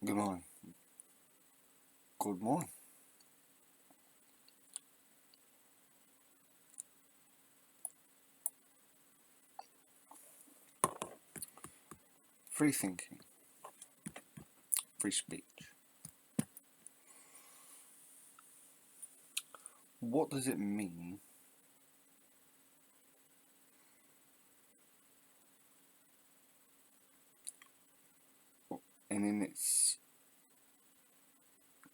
Good morning. Good morning. Free thinking, free speech. What does it mean and in its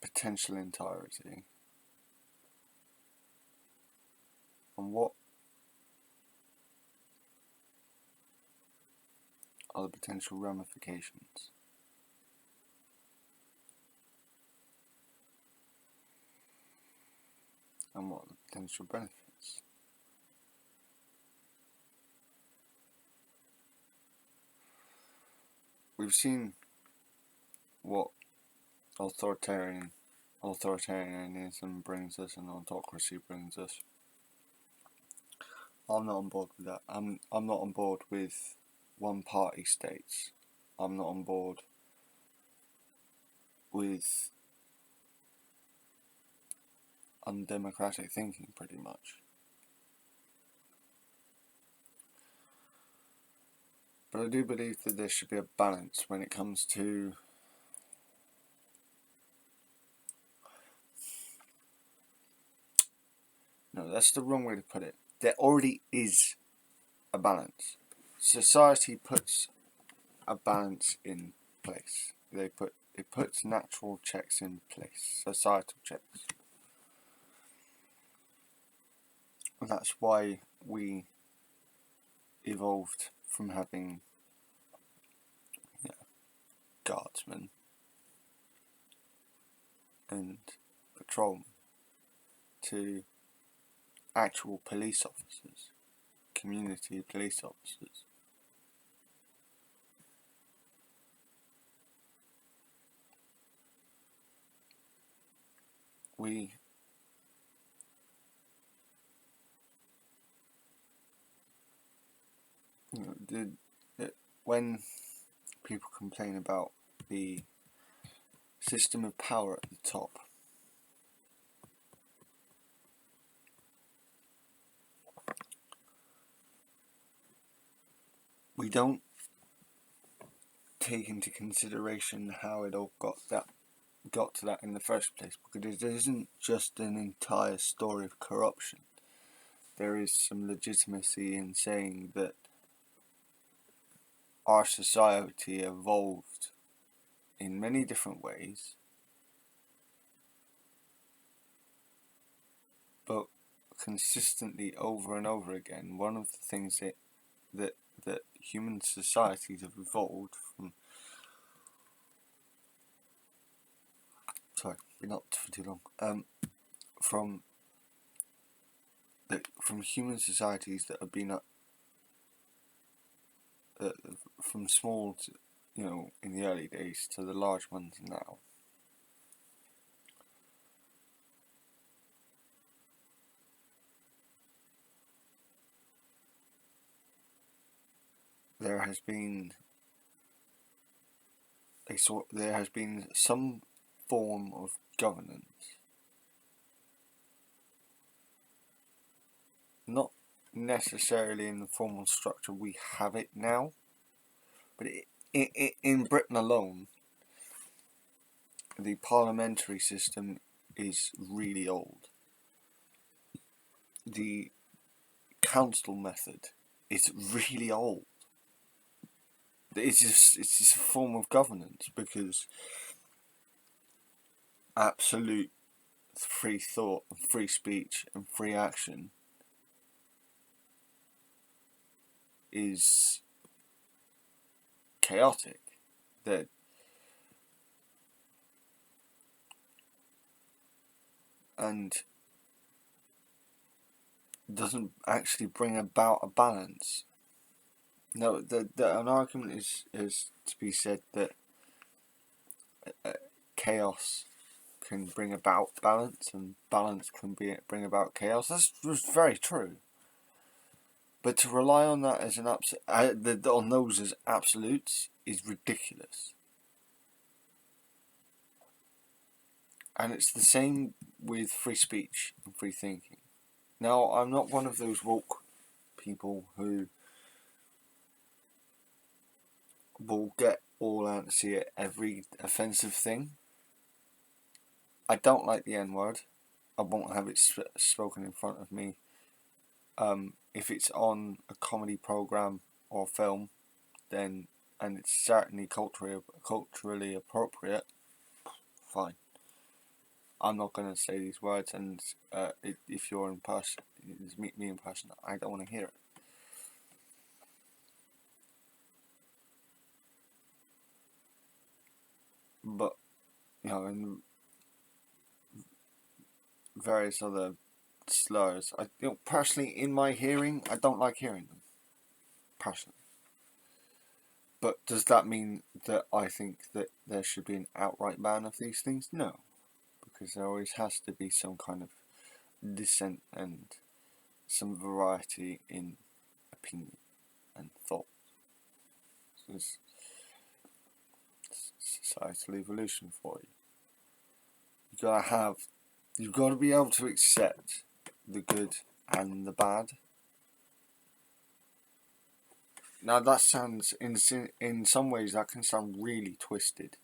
potential entirety? And what are the potential ramifications? And what are the potential benefits? We've seen what authoritarianism brings us and autocracy brings us. I'm not on board with that. I'm not on board with one-party states. I'm not on board with undemocratic thinking, pretty much. But I do believe that there should be a balance when it comes to no, that's the wrong way to put it. There already is a balance. Society puts a balance in place. It puts natural checks in place, societal checks. And that's why we evolved from having guardsmen and patrolmen to actual police officers, community police officers. When people complain about the system of power at the top, we don't take into consideration how it all got to that in the first place, because it isn't just an entire story of corruption. There is some legitimacy in saying that our society evolved in many different ways, but consistently over and over again, one of the things that human societies have evolved from. Sorry, been up for too long. From human societies that have been from small to, in the early days, to the large ones now. There has been some form of governance, not necessarily in the formal structure we have it now, but in Britain alone, the parliamentary system is really old. The council method is really old. It's just a form of governance, because absolute free thought, free speech, and free action is chaotic. That and doesn't actually bring about a balance. No, an argument is to be said that chaos can bring about balance, and balance can bring about chaos. That's very true. But to rely on that as on those as absolutes is ridiculous. And it's the same with free speech and free thinking. Now, I'm not one of those woke people who will get all antsy at every offensive thing. I don't like the N-word. I won't have it spoken in front of me. If it's on a comedy program or film, then, and it's certainly culturally appropriate, fine. I'm not going to say these words, and if you're in person, meet me in person, I don't want to hear it. But, and various other slurs, personally, in my hearing, I don't like hearing them, personally. But does that mean that I think that there should be an outright ban of these things? No, because there always has to be some kind of dissent and some variety in opinion and thought. So it's societal evolution for you. You've got to be able to accept the good and the bad. Now that sounds, in some ways that can sound really twisted.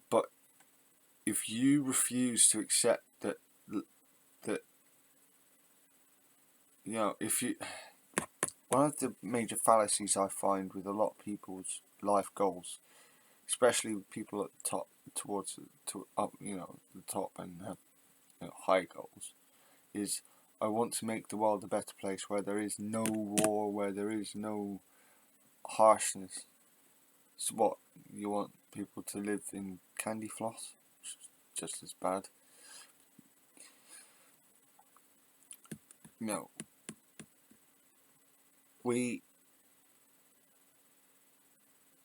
But if you refuse to accept that if you, one of the major fallacies I find with a lot of people's life goals, especially with people at the top, the top and have high goals, is I want to make the world a better place where there is no war, where there is no harshness. So what, you want people to live in candy floss? Just as bad. No. We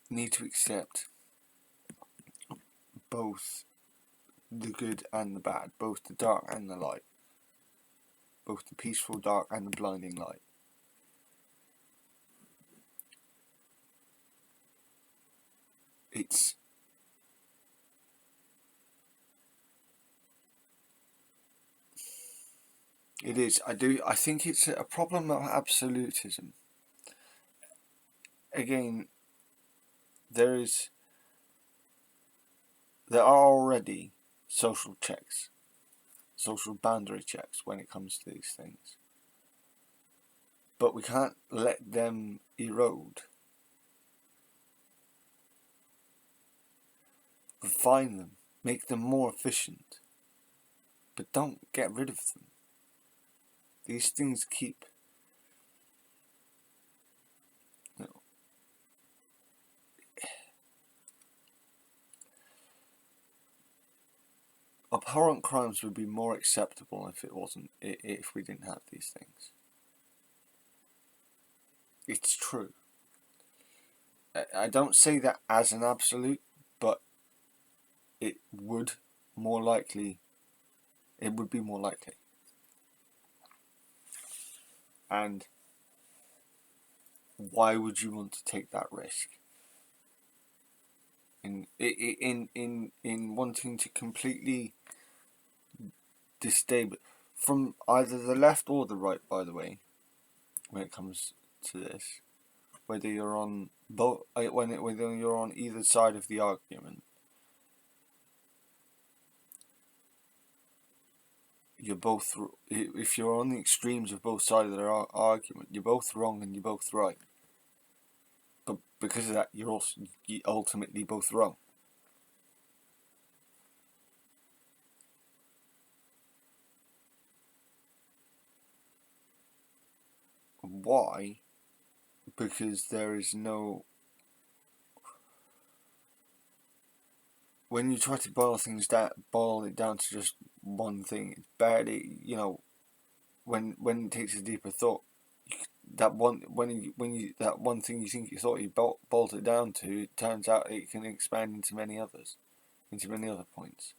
need to accept both the good and the bad, both the dark and the light, both the peaceful dark and the blinding light. It is. I think it's a problem of absolutism. Again, there are already social checks, social boundary checks when it comes to these things. But we can't let them erode. Refine them, make them more efficient, but don't get rid of them. These things keep abhorrent crimes would be more acceptable if we didn't have these things. It's true. I don't say that as an absolute, but it would be more likely. And why would you want to take that risk? In wanting to completely destabilize from either the left or the right, by the way, when it comes to this, whether you're on whether you're on either side of the argument, you're both, if you're on the extremes of both sides of the argument, you're both wrong and you're both right. But because of that, you're ultimately both wrong. Why? Because there is no... When you try to boil it down to just one thing, it's barely, when it takes a deeper thought, that one thing you think you thought you boiled it down to, it turns out it can expand into many other points.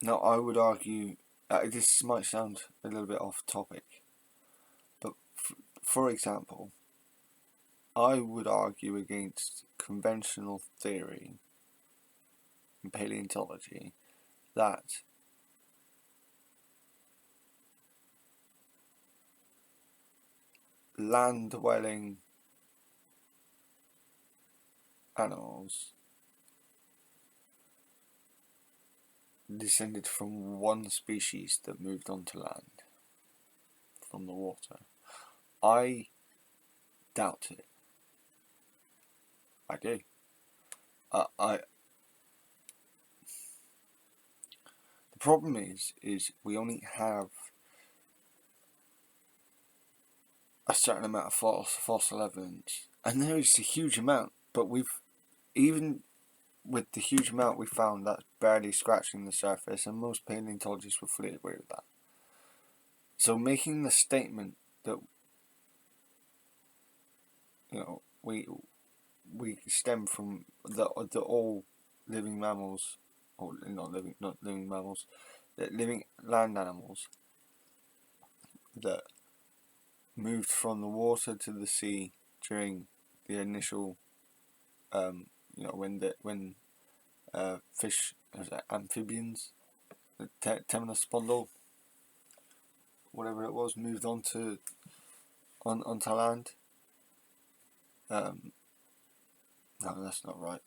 Now, I would argue, this might sound a little bit off topic, but for example, I would argue against conventional theory in paleontology that land-dwelling animals descended from one species that moved onto land from the water. I doubt it. I do. The problem is we only have a certain amount of fossil evidence, and there is a huge amount, but even with the huge amount we found, that's barely scratching the surface, and most paleontologists would fully agree with that. So making the statement that, you know, we stem from the all living mammals, or not living mammals, the living land animals that moved from the water to the sea during the initial, when fish, amphibians, the temnospondyl, whatever it was, moved onto land. No, that's not right.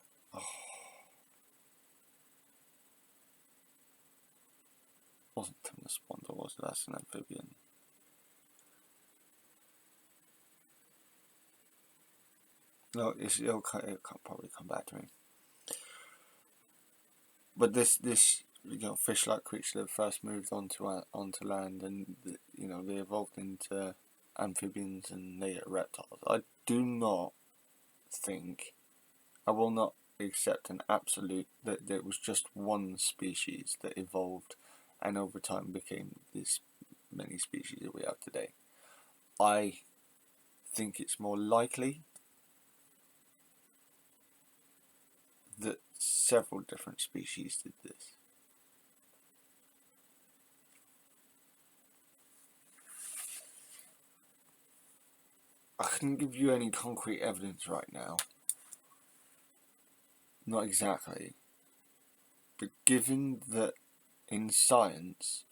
Wasn't temnospondyl, was it? That's an amphibian. No, it'll probably come back to me. But this fish-like creature that first moved onto land, and they evolved into amphibians and later reptiles. I do not think, I will not accept an absolute that there was just one species that evolved and over time became this many species that we have today. I think it's more likely that several different species did this. I couldn't give you any concrete evidence right now. Not exactly. But given that in science,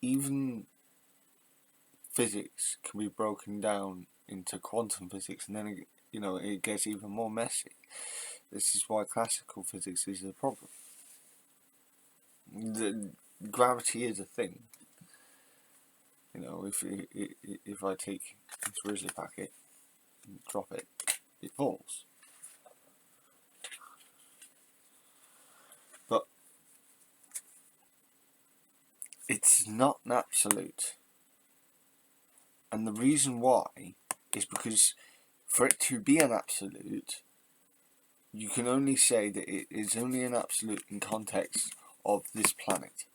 even physics can be broken down into quantum physics, and then it gets even more messy. This is why classical physics is a problem. Gravity is a thing. If I take this Grizzly packet and drop it, it falls. But it's not an absolute. And the reason why is because for it to be an absolute, you can only say that it is only an absolute in context of this planet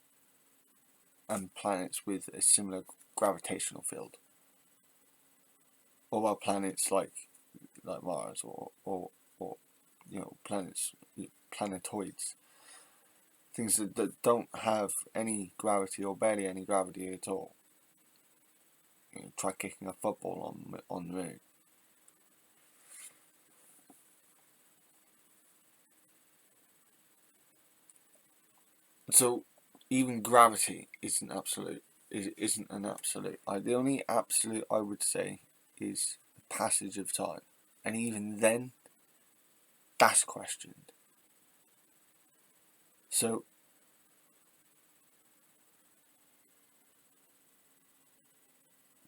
and planets with a similar gravitational field. Or planets like Mars or planets, planetoids. Things that don't have any gravity or barely any gravity at all. Try kicking a football on the moon. So even gravity isn't absolute. Isn't an absolute. The only absolute I would say is the passage of time, and even then, that's questioned. So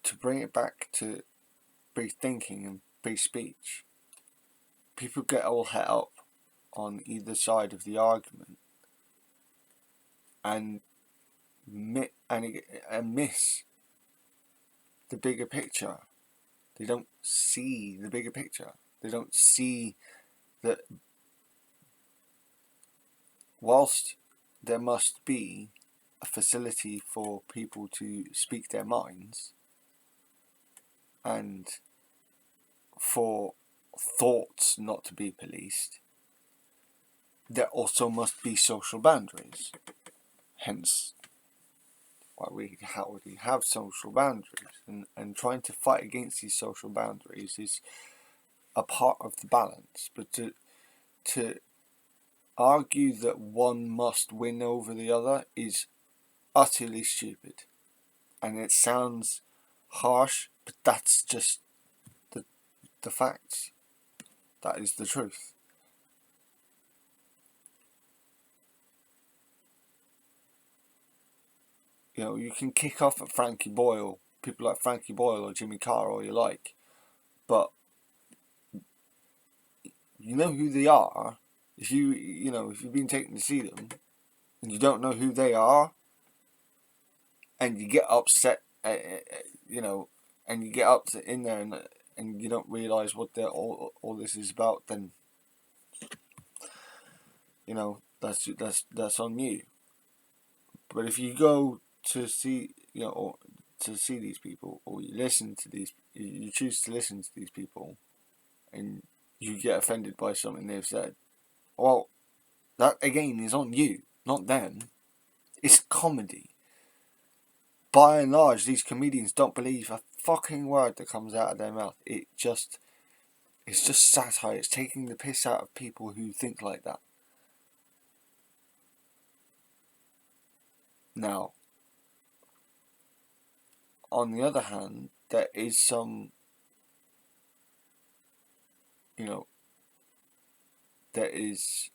to bring it back to free thinking and free speech, people get all het up on either side of the argument and miss the bigger picture. They don't see the bigger picture. They don't see that whilst there must be a facility for people to speak their minds and for thoughts not to be policed, there also must be social boundaries. Hence why we already have social boundaries, and trying to fight against these social boundaries is a part of the balance. But to argue that one must win over the other is utterly stupid, and it sounds harsh, but that's just the facts. That is the truth. You know, you can kick off at Frankie Boyle, people like Frankie Boyle or Jimmy Carr, all you like, but you know who they are. If you've been taken to see them, and you don't know who they are, and you get upset, and you get up in there, and you don't realise what all this is about, then that's on you. But if you go to see or to see these people, or you choose to listen to these people, and you get offended by something they've said, well, that again is on you, not them. It's comedy. By and large, these comedians don't believe a fucking word that comes out of their mouth. It's just satire. It's taking the piss out of people who think like that. Now, on the other hand, there is some, there is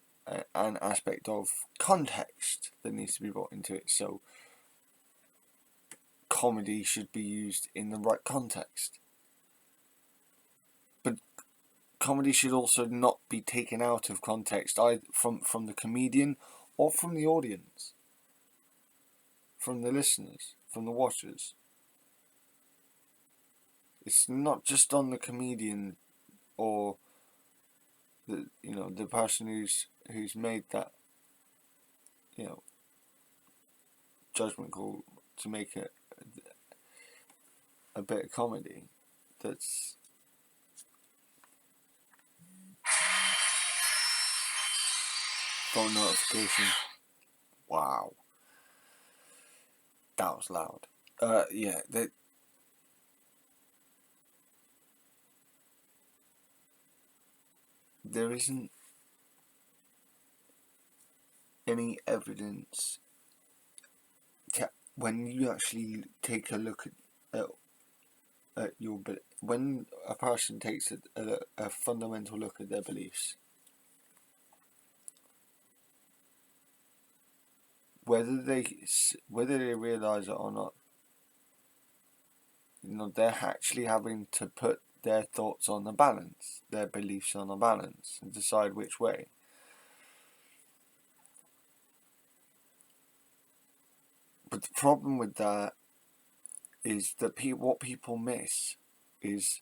an aspect of context that needs to be brought into it. So, comedy should be used in the right context. But comedy should also not be taken out of context either from the comedian or from the audience, from the listeners, from the watchers. It's not just on the comedian or the person who's made that judgment call to make it a bit of comedy. That's phone notification. Wow, that was loud. Yeah, there isn't any evidence when you actually take a look at your when a person takes a fundamental look at their beliefs, whether they realise it or not, they're actually having to put their thoughts on a balance, their beliefs on a balance, and decide which way. But the problem with that is that what people miss is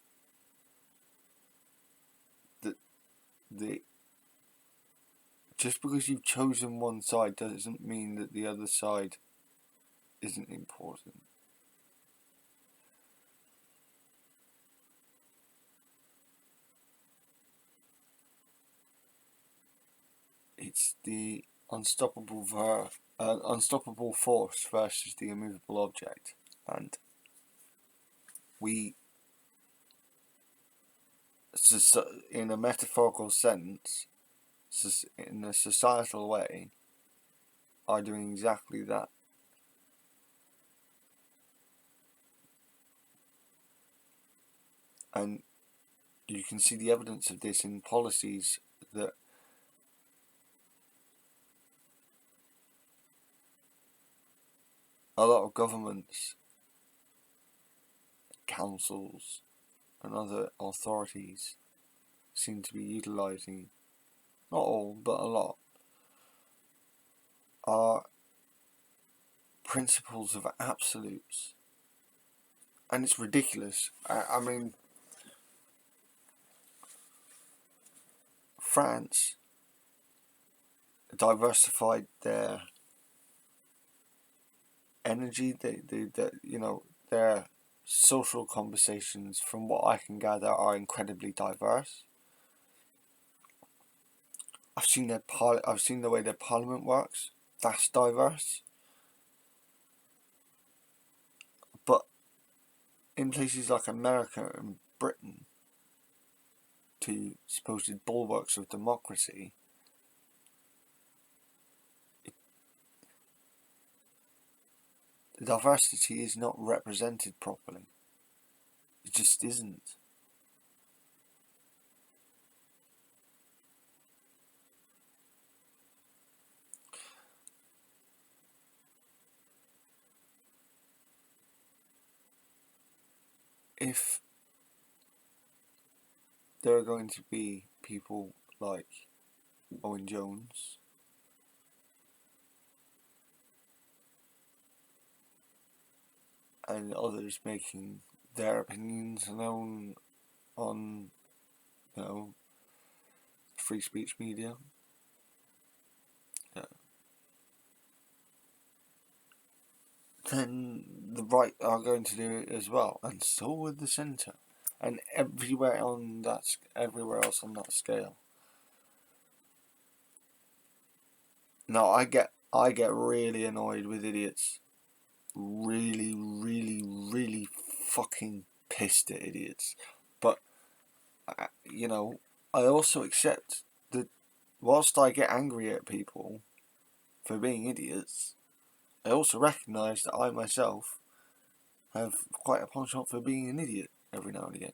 that just because you've chosen one side doesn't mean that the other side isn't important. It's the unstoppable force versus the immovable object, and we, in a metaphorical sense, in a societal way, are doing exactly that. And you can see the evidence of this in policies that a lot of governments, councils, and other authorities seem to be utilising. Not all, but a lot. Are principles of absolutes. And it's ridiculous. I mean, France diversified their energy, their social conversations, from what I can gather, are incredibly diverse. I've seen the way their parliament works. That's diverse. in places like America and Britain, to supposed bulwarks of democracy, the diversity is not represented properly. It just isn't. If there are going to be people like Owen Jones, and others making their opinions known on, free speech media, then the right are going to do it as well, and so would the centre, and everywhere else on that scale. Now, I get really annoyed with idiots, really, really, really fucking pissed at idiots, but I also accept that whilst I get angry at people for being idiots, I also recognise that I myself have quite a penchant for being an idiot every now and again.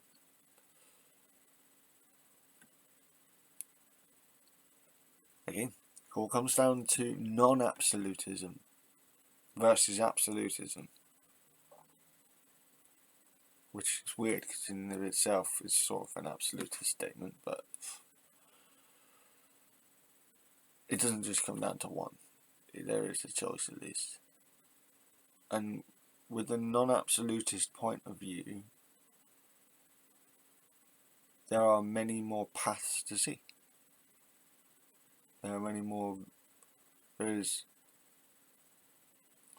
Again, it all comes down to non-absolutism versus absolutism, which is weird because in and of itself is sort of an absolutist statement, but it doesn't just come down to one. There is a choice at least. And with a non-absolutist point of view, there are many more paths to see. There is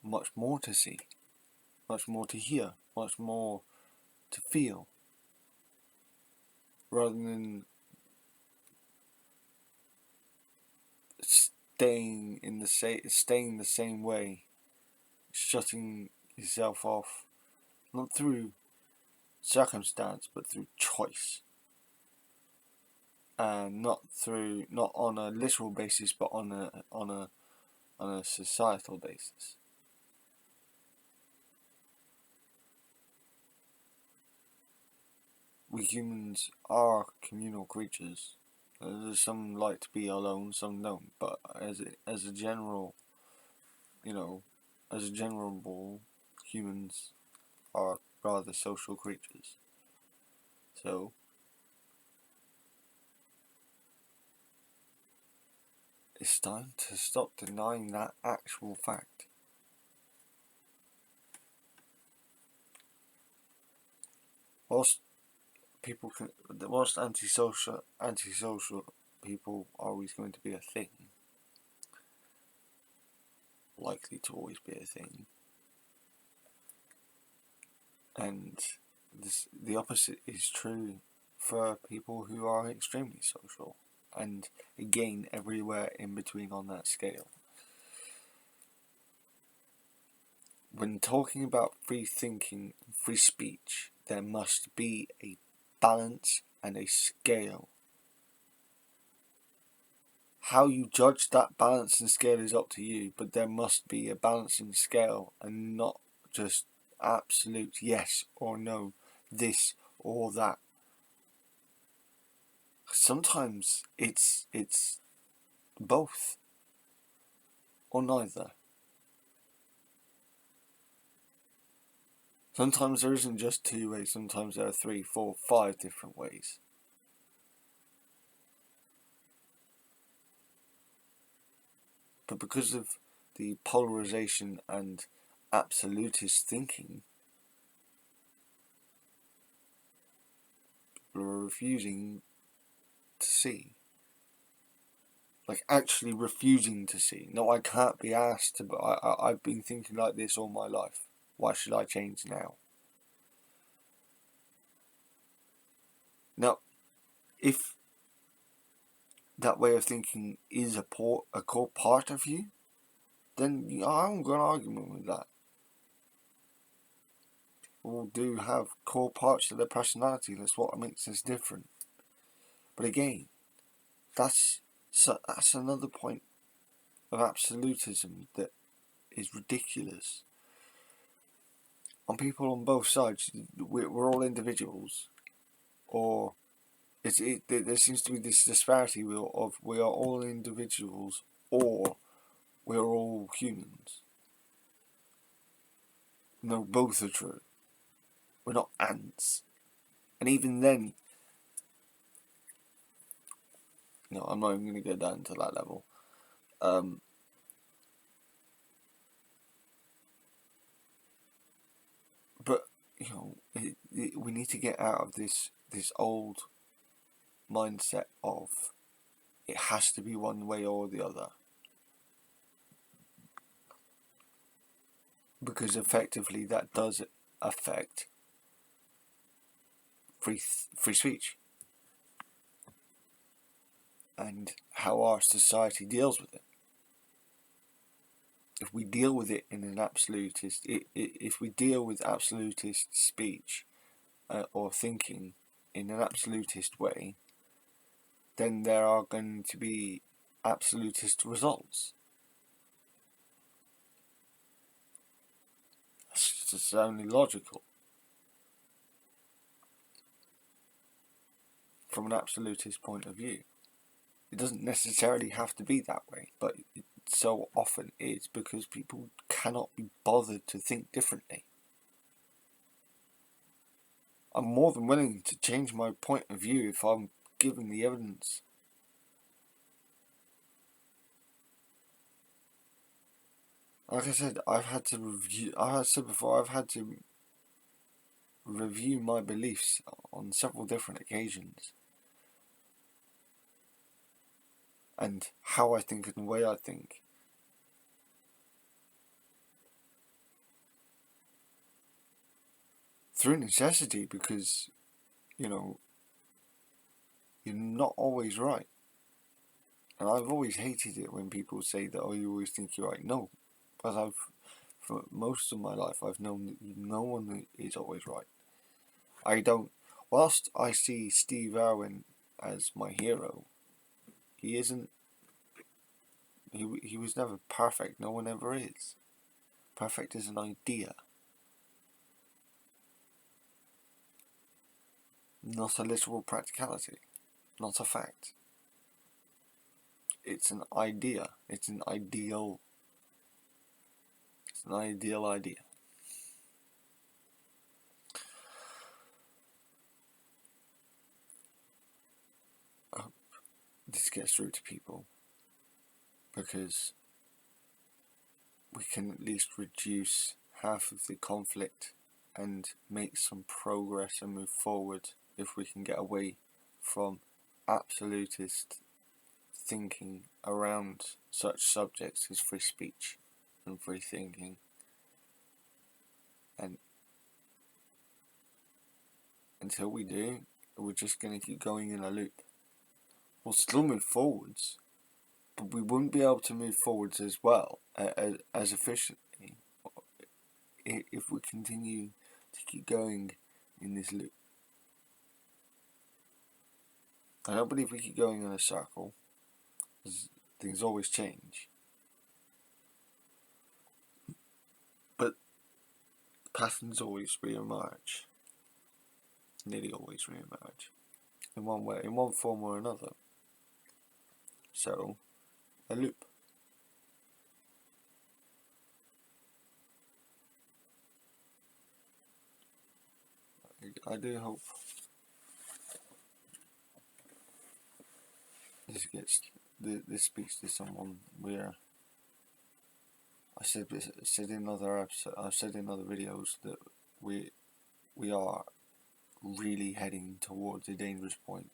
much more to see, much more to hear, much more to feel, rather than staying the same way, shutting yourself off, not through circumstance but through choice, and not on a literal basis but on a societal basis. We humans are communal creatures. Some like to be alone, some don't. But as a general rule, humans are rather social creatures. So it's time to stop denying that actual fact. Whilst antisocial people are always going to be a thing, likely to always be a thing, and the opposite is true for people who are extremely social, and again everywhere in between on that scale. When talking about free thinking, free speech, there must be a balance and a scale. How you judge that balance and scale is up to you, but there must be a balancing scale and not just absolute yes or no, this or that. Sometimes it's both or neither. Sometimes there isn't just two ways, sometimes there are 3, 4, 5 different ways. But because of the polarization and absolutist thinking, people are refusing to see. Like, actually refusing to see. No, I can't be asked to, but I've been thinking like this all my life. Why should I change now? Now, if that way of thinking is a core part of you, then I haven't got an argument with that. all do have core parts of their personality. That's what makes us different. But again, that's another point of absolutism that is ridiculous. On people on both sides, we're all individuals, or there seems to be this disparity of we are all individuals, or we're all humans. No, both are true. We're not ants. And even then, no, I'm not even going to go down to that level. But, we need to get out of this old mindset of it has to be one way or the other. Because effectively that does affect free speech and how our society deals with it. If we deal with it in an absolutist, if we deal with absolutist speech or thinking in an absolutist way, then there are going to be absolutist results. It's just only logical. From an absolutist point of view, it doesn't necessarily have to be that way, but it so often is because people cannot be bothered to think differently. I'm more than willing to change my point of view if I'm given the evidence. Like I said, I've had to review my beliefs on several different occasions. And how I think and the way I think. Through necessity, because, you're not always right. And I've always hated it when people say that, oh, you always think you're right. No, because for most of my life, I've known that no one is always right. Whilst I see Steve Irwin as my hero, he isn't, he was never perfect. No one ever is. Perfect is an idea, not a literal practicality, not a fact. It's an idea. It's an ideal idea. I hope this gets through to people, because we can at least reduce half of the conflict and make some progress and move forward if we can get away from absolutist thinking around such subjects as free speech and free thinking. And until we do, we're just going to keep going in a loop. We'll still move forwards, but we wouldn't be able to move forwards as well, as efficiently, if we continue to keep going in this loop. I don't believe we keep going in a circle, because things always change. But patterns always re-emerge. Nearly always re-emerge. In one way, in one form or another. So, a loop. I do hope this speaks to someone where I've said in other videos that we are really heading towards a dangerous point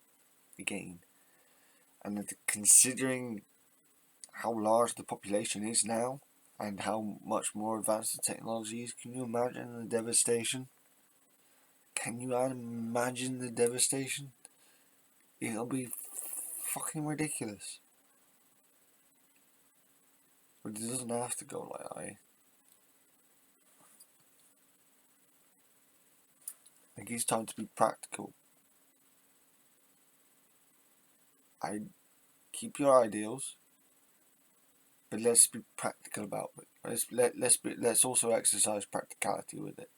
again, and that considering how large the population is now and how much more advanced the technology is, can you imagine the devastation? Can you imagine the devastation? It'll be fucking ridiculous. But it doesn't have to go like that. think it's time to be practical. Keep your ideals, but let's be practical about it. Let's also exercise practicality with it.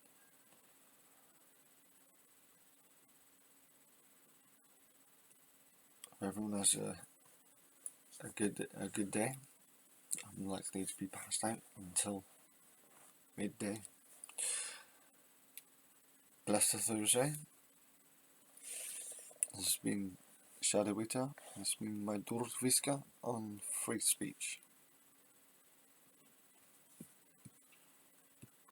Everyone has a good day. I'm likely to be passed out until midday. Blessed Thursday. This has been Shadow Eater. This has been my Durviska on free speech.